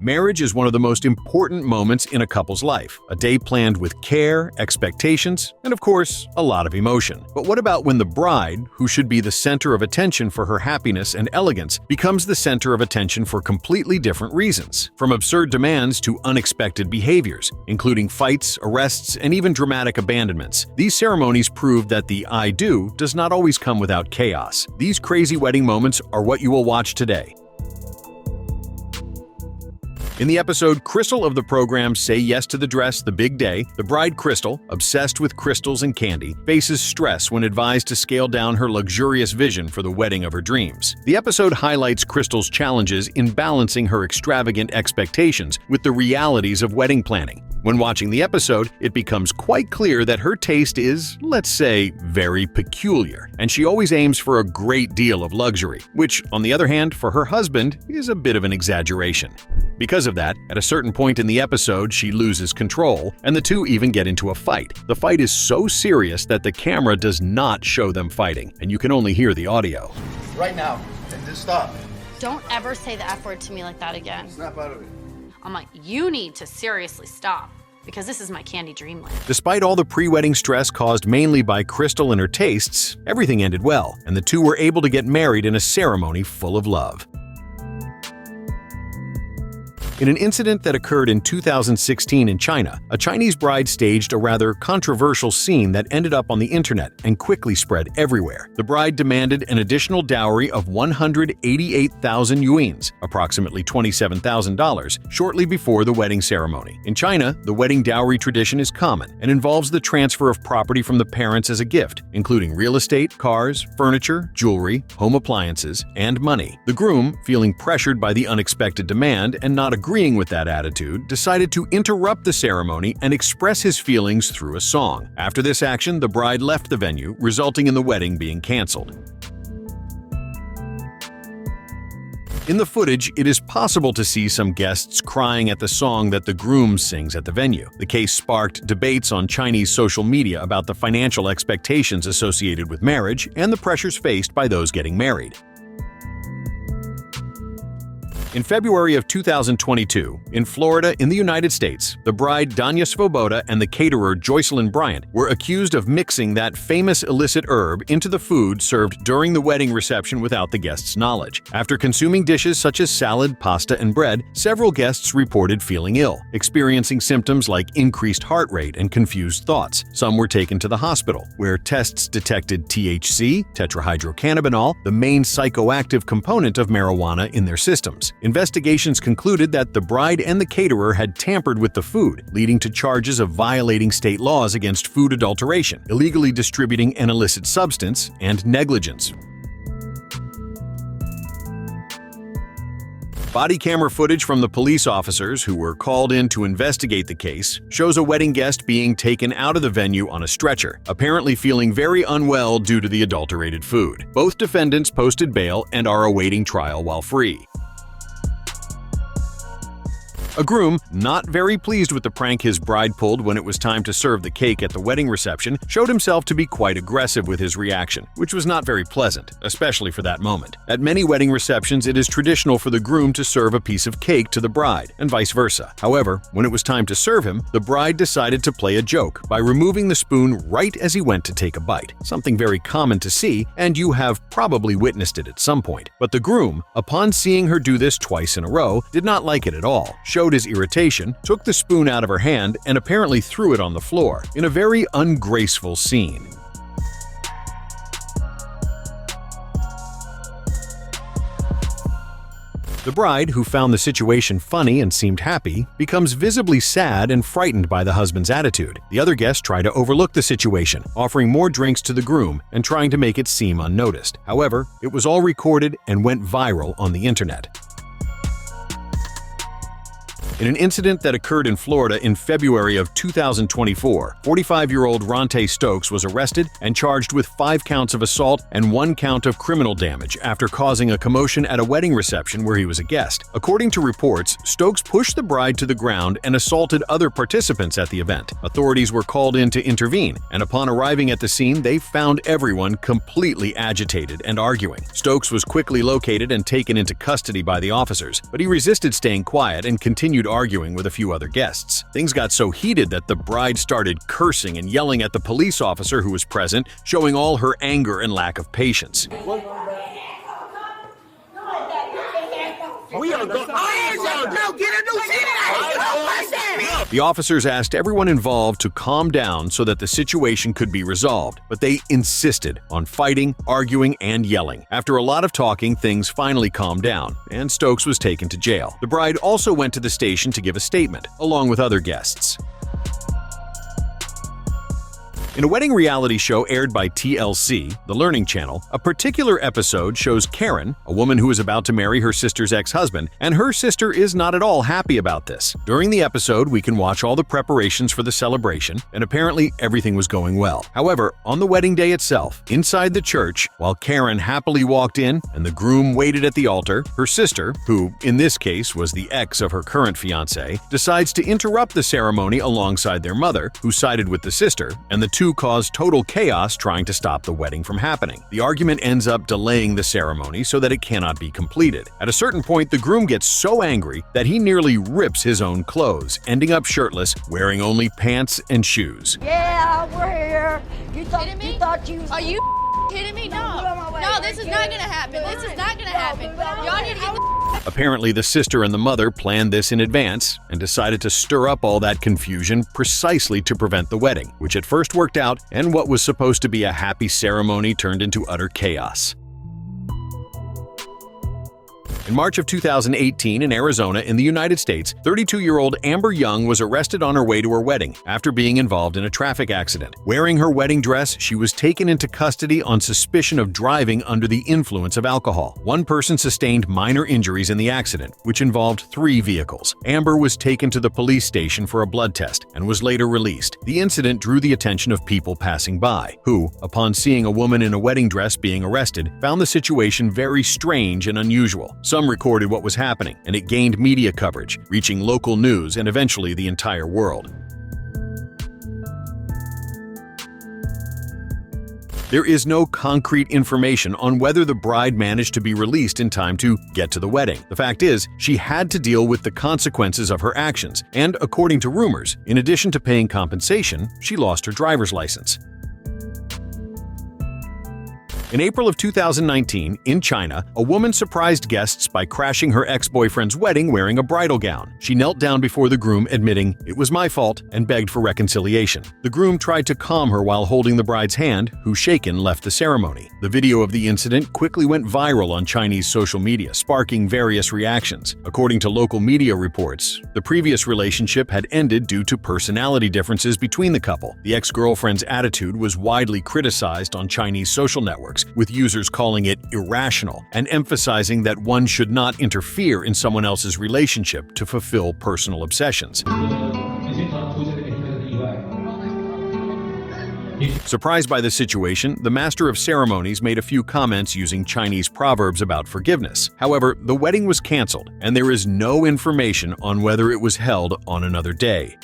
Marriage is one of the most important moments in a couple's life, a day planned with care, expectations, and of course, a lot of emotion. But what about when the bride, who should be the center of attention for her happiness and elegance, becomes the center of attention for completely different reasons? From absurd demands to unexpected behaviors, including fights, arrests, and even dramatic abandonments. These ceremonies prove that the I do does not always come without chaos. These crazy wedding moments are what you will watch today. In the episode Crystal of the program Say Yes to the Dress, The Big Day, the bride Crystal, obsessed with crystals and candy, faces stress when advised to scale down her luxurious vision for the wedding of her dreams. The episode highlights Crystal's challenges in balancing her extravagant expectations with the realities of wedding planning. When watching the episode, it becomes quite clear that her taste is, let's say, very peculiar, and she always aims for a great deal of luxury, which, on the other hand, for her husband, is a bit of an exaggeration. Because of that, at a certain point in the episode, she loses control, and the two even get into a fight. The fight is so serious that the camera does not show them fighting, and you can only hear the audio. Right now, and just stop. Don't ever say the F word to me like that again. Snap out of it. I'm like, you need to seriously stop, because this is my candy dreamland. Despite all the pre-wedding stress caused mainly by Crystal and her tastes, everything ended well, and the two were able to get married in a ceremony full of love. In an incident that occurred in 2016 in China, a Chinese bride staged a rather controversial scene that ended up on the internet and quickly spread everywhere. The bride demanded an additional dowry of 188,000 yuans, approximately $27,000, shortly before the wedding ceremony. In China, the wedding dowry tradition is common and involves the transfer of property from the parents as a gift, including real estate, cars, furniture, jewelry, home appliances, and money. The groom, feeling pressured by the unexpected demand and not agreeing with that attitude, decided to interrupt the ceremony and express his feelings through a song. After this action, the bride left the venue, resulting in the wedding being canceled. In the footage, it is possible to see some guests crying at the song that the groom sings at the venue. The case sparked debates on Chinese social media about the financial expectations associated with marriage and the pressures faced by those getting married. In February of 2022, in Florida in the United States, the bride Danya Svoboda and the caterer Joycelyn Bryant were accused of mixing that famous illicit herb into the food served during the wedding reception without the guests' knowledge. After consuming dishes such as salad, pasta, and bread, several guests reported feeling ill, experiencing symptoms like increased heart rate and confused thoughts. Some were taken to the hospital, where tests detected THC, tetrahydrocannabinol, the main psychoactive component of marijuana, in their systems. Investigations concluded that the bride and the caterer had tampered with the food, leading to charges of violating state laws against food adulteration, illegally distributing an illicit substance, and negligence. Body camera footage from the police officers who were called in to investigate the case shows a wedding guest being taken out of the venue on a stretcher, apparently feeling very unwell due to the adulterated food. Both defendants posted bail and are awaiting trial while free. A groom, not very pleased with the prank his bride pulled when it was time to serve the cake at the wedding reception, showed himself to be quite aggressive with his reaction, which was not very pleasant, especially for that moment. At many wedding receptions, it is traditional for the groom to serve a piece of cake to the bride, and vice versa. However, when it was time to serve him, the bride decided to play a joke by removing the spoon right as he went to take a bite, something very common to see, and you have probably witnessed it at some point. But the groom, upon seeing her do this twice in a row, did not like it at all, showed his irritation, took the spoon out of her hand, and apparently threw it on the floor, in a very ungraceful scene. The bride, who found the situation funny and seemed happy, becomes visibly sad and frightened by the husband's attitude. The other guests try to overlook the situation, offering more drinks to the groom and trying to make it seem unnoticed. However, it was all recorded and went viral on the internet. In an incident that occurred in Florida in February of 2024, 45-year-old Ronte Stokes was arrested and charged with 5 counts of assault and 1 count of criminal damage after causing a commotion at a wedding reception where he was a guest. According to reports, Stokes pushed the bride to the ground and assaulted other participants at the event. Authorities were called in to intervene, and upon arriving at the scene, they found everyone completely agitated and arguing. Stokes was quickly located and taken into custody by the officers, but he resisted staying quiet and continued arguing with a few other guests. Things got so heated that the bride started cursing and yelling at the police officer who was present, showing all her anger and lack of patience. The officers asked everyone involved to calm down so that the situation could be resolved, but they insisted on fighting, arguing, and yelling. After a lot of talking, things finally calmed down, and Stokes was taken to jail. The bride also went to the station to give a statement, along with other guests. In a wedding reality show aired by TLC, the Learning Channel, a particular episode shows Karen, a woman who is about to marry her sister's ex-husband, and her sister is not at all happy about this. During the episode, we can watch all the preparations for the celebration, and apparently everything was going well. However, on the wedding day itself, inside the church, while Karen happily walked in and the groom waited at the altar, her sister, who in this case was the ex of her current fiancé, decides to interrupt the ceremony alongside their mother, who sided with the sister, and the two cause total chaos trying to stop the wedding from happening. The argument ends up delaying the ceremony so that it cannot be completed. At a certain point, the groom gets so angry that he nearly rips his own clothes, ending up shirtless, wearing only pants and shoes. Yeah, we're here. You thought Are you kidding me? No, this is not gonna happen. This is not gonna happen. Y'all need to get the Apparently, the sister and the mother planned this in advance and decided to stir up all that confusion precisely to prevent the wedding, which at first worked out, and what was supposed to be a happy ceremony turned into utter chaos. In March of 2018 in Arizona in the United States, 32-year-old Amber Young was arrested on her way to her wedding after being involved in a traffic accident. Wearing her wedding dress, she was taken into custody on suspicion of driving under the influence of alcohol. One person sustained minor injuries in the accident, which involved 3 vehicles. Amber was taken to the police station for a blood test and was later released. The incident drew the attention of people passing by, who, upon seeing a woman in a wedding dress being arrested, found the situation very strange and unusual. Some recorded what was happening, and it gained media coverage, reaching local news and eventually the entire world. There is no concrete information on whether the bride managed to be released in time to get to the wedding. The fact is, she had to deal with the consequences of her actions, and according to rumors, in addition to paying compensation, she lost her driver's license. In April of 2019, in China, a woman surprised guests by crashing her ex-boyfriend's wedding wearing a bridal gown. She knelt down before the groom, admitting, "It was my fault," and begged for reconciliation. The groom tried to calm her while holding the bride's hand, who shaken left the ceremony. The video of the incident quickly went viral on Chinese social media, sparking various reactions. According to local media reports, the previous relationship had ended due to personality differences between the couple. The ex-girlfriend's attitude was widely criticized on Chinese social networks, with users calling it irrational and emphasizing that one should not interfere in someone else's relationship to fulfill personal obsessions. Surprised by the situation, the master of ceremonies made a few comments using Chinese proverbs about forgiveness. However, the wedding was canceled, and there is no information on whether it was held on another day.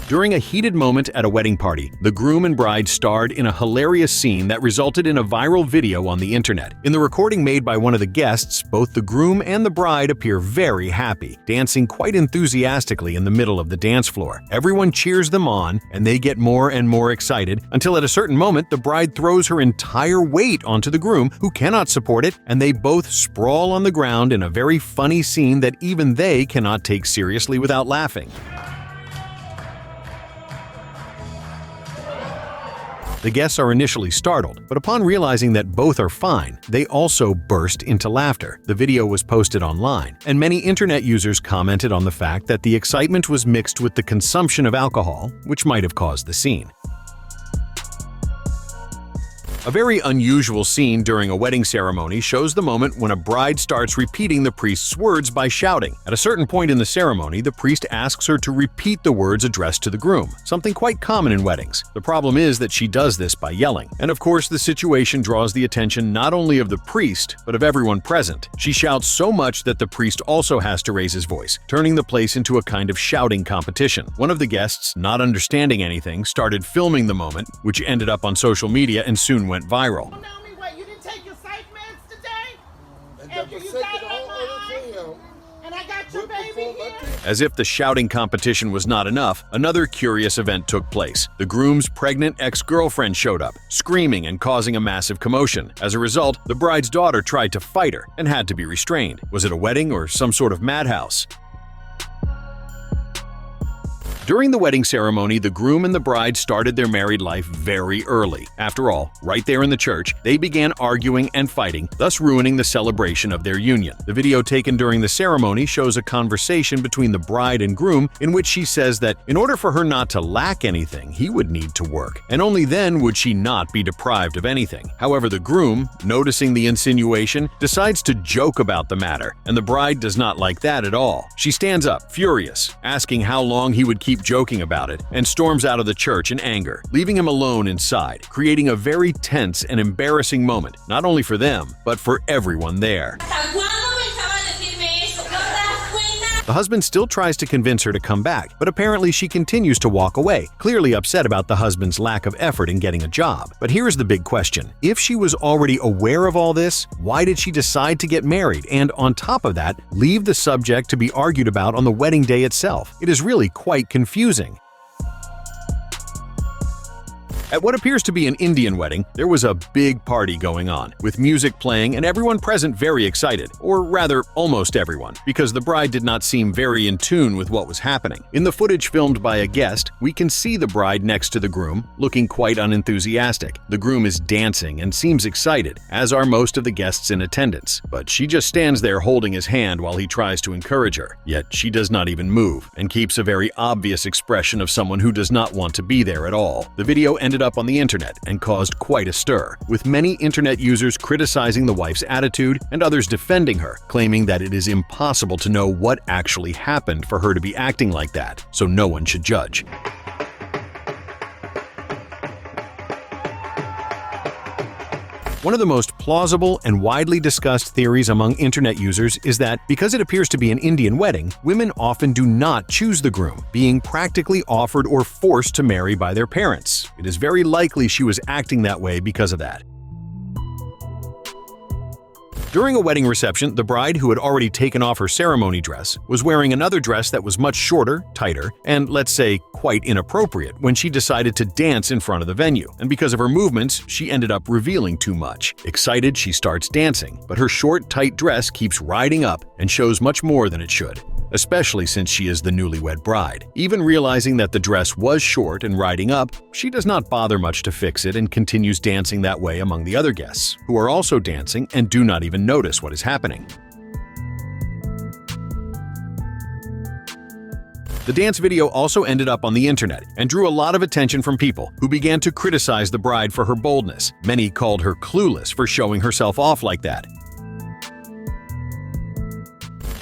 During a heated moment at a wedding party, the groom and bride starred in a hilarious scene that resulted in a viral video on the internet. In the recording made by one of the guests, both the groom and the bride appear very happy, dancing quite enthusiastically in the middle of the dance floor. Everyone cheers them on, and they get more and more excited until at a certain moment the bride throws her entire weight onto the groom, who cannot support it, and they both sprawl on the ground in a very funny scene that even they cannot take seriously without laughing. The guests are initially startled, but upon realizing that both are fine, they also burst into laughter. The video was posted online, and many internet users commented on the fact that the excitement was mixed with the consumption of alcohol, which might have caused the scene. A very unusual scene during a wedding ceremony shows the moment when a bride starts repeating the priest's words by shouting. At a certain point in the ceremony, the priest asks her to repeat the words addressed to the groom, something quite common in weddings. The problem is that she does this by yelling. And of course, the situation draws the attention not only of the priest, but of everyone present. She shouts so much that the priest also has to raise his voice, turning the place into a kind of shouting competition. One of the guests, not understanding anything, started filming the moment, which ended up on social media and soon went viral. Naomi, what, you didn't take your psych meds today? And After you got MRI? And I got your baby here? As if the shouting competition was not enough, another curious event took place. The groom's pregnant ex-girlfriend showed up, screaming and causing a massive commotion. As a result, the bride's daughter tried to fight her and had to be restrained. Was it a wedding or some sort of madhouse? During the wedding ceremony, the groom and the bride started their married life very early. After all, right there in the church, they began arguing and fighting, thus ruining the celebration of their union. The video taken during the ceremony shows a conversation between the bride and groom in which she says that in order for her not to lack anything, he would need to work, and only then would she not be deprived of anything. However, the groom, noticing the insinuation, decides to joke about the matter, and the bride does not like that at all. She stands up, furious, asking how long he would keep joking about it, and storms out of the church in anger, leaving him alone inside, creating a very tense and embarrassing moment, not only for them, but for everyone there. The husband still tries to convince her to come back, but apparently she continues to walk away, clearly upset about the husband's lack of effort in getting a job. But here's the big question. If she was already aware of all this, why did she decide to get married and, on top of that, leave the subject to be argued about on the wedding day itself? It is really quite confusing. At what appears to be an Indian wedding, there was a big party going on, with music playing and everyone present very excited, or rather, almost everyone, because the bride did not seem very in tune with what was happening. In the footage filmed by a guest, we can see the bride next to the groom, looking quite unenthusiastic. The groom is dancing and seems excited, as are most of the guests in attendance, but she just stands there holding his hand while he tries to encourage her. Yet she does not even move, and keeps a very obvious expression of someone who does not want to be there at all. The video ended up on the internet and caused quite a stir, with many internet users criticizing the wife's attitude and others defending her, claiming that it is impossible to know what actually happened for her to be acting like that, so no one should judge. One of the most plausible and widely discussed theories among internet users is that, because it appears to be an Indian wedding, women often do not choose the groom, being practically offered or forced to marry by their parents. It is very likely she was acting that way because of that. During a wedding reception, the bride, who had already taken off her ceremony dress, was wearing another dress that was much shorter, tighter, and, let's say, quite inappropriate when she decided to dance in front of the venue. And because of her movements, she ended up revealing too much. Excited, she starts dancing, but her short, tight dress keeps riding up and shows much more than it should, especially since she is the newlywed bride. Even realizing that the dress was short and riding up, she does not bother much to fix it and continues dancing that way among the other guests, who are also dancing and do not even notice what is happening. The dance video also ended up on the internet and drew a lot of attention from people who began to criticize the bride for her boldness. Many called her clueless for showing herself off like that.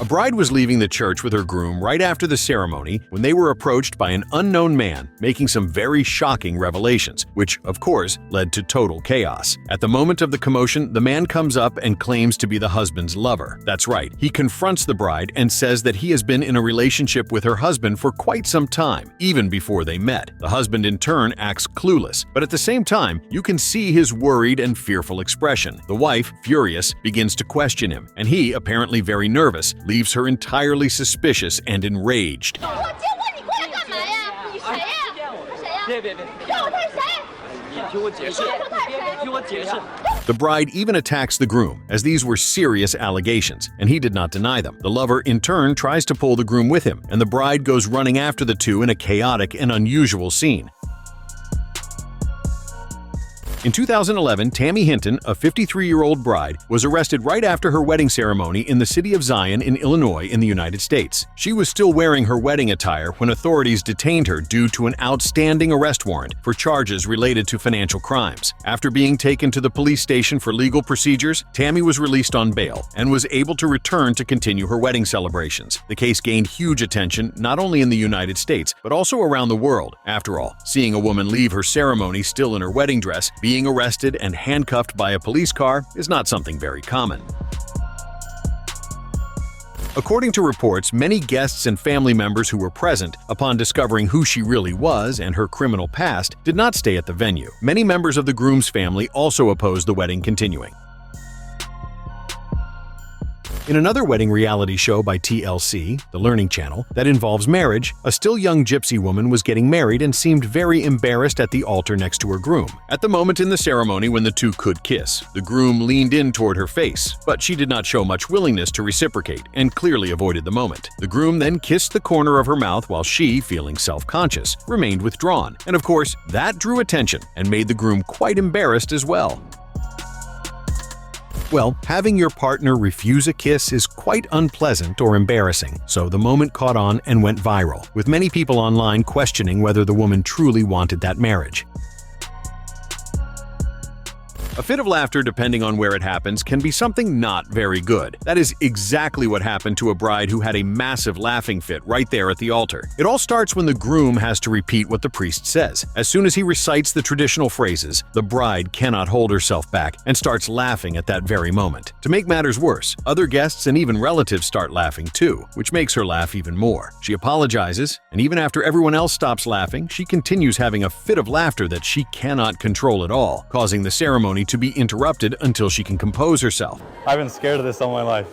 A bride was leaving the church with her groom right after the ceremony when they were approached by an unknown man making some very shocking revelations, which, of course, led to total chaos. At the moment of the commotion, the man comes up and claims to be the husband's lover. That's right, he confronts the bride and says that he has been in a relationship with her husband for quite some time, even before they met. The husband in turn acts clueless, but at the same time, you can see his worried and fearful expression. The wife, furious, begins to question him, and he, apparently very nervous, leaves her entirely suspicious and enraged. The bride even attacks the groom, as these were serious allegations, and he did not deny them. The lover, in turn, tries to pull the groom with him, and the bride goes running after the two in a chaotic and unusual scene. In 2011, Tammy Hinton, a 53-year-old bride, was arrested right after her wedding ceremony in the city of Zion in Illinois in the United States. She was still wearing her wedding attire when authorities detained her due to an outstanding arrest warrant for charges related to financial crimes. After being taken to the police station for legal procedures, Tammy was released on bail and was able to return to continue her wedding celebrations. The case gained huge attention not only in the United States, but also around the world. After all, seeing a woman leave her ceremony still in her wedding dress, being arrested and handcuffed by a police car is not something very common. According to reports, many guests and family members who were present, upon discovering who she really was and her criminal past, did not stay at the venue. Many members of the groom's family also opposed the wedding continuing. In another wedding reality show by TLC, the Learning Channel, that involves marriage, a still young gypsy woman was getting married and seemed very embarrassed at the altar next to her groom. At the moment in the ceremony when the two could kiss, the groom leaned in toward her face, but she did not show much willingness to reciprocate and clearly avoided the moment. The groom then kissed the corner of her mouth while she, feeling self-conscious, remained withdrawn. And of course, that drew attention and made the groom quite embarrassed as well. Well, having your partner refuse a kiss is quite unpleasant or embarrassing, so the moment caught on and went viral, with many people online questioning whether the woman truly wanted that marriage. A fit of laughter, depending on where it happens, can be something not very good. That is exactly what happened to a bride who had a massive laughing fit right there at the altar. It all starts when the groom has to repeat what the priest says. As soon as he recites the traditional phrases, the bride cannot hold herself back and starts laughing at that very moment. To make matters worse, other guests and even relatives start laughing too, which makes her laugh even more. She apologizes, and even after everyone else stops laughing, she continues having a fit of laughter that she cannot control at all, causing the ceremony to be interrupted until she can compose herself. I've been scared of this all my life.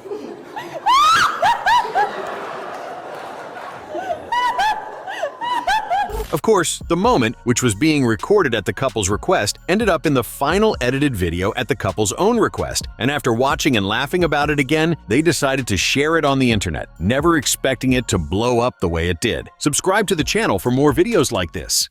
Of course, the moment, which was being recorded at the couple's request, ended up in the final edited video at the couple's own request, and after watching and laughing about it again, they decided to share it on the internet, never expecting it to blow up the way it did. Subscribe to the channel for more videos like this.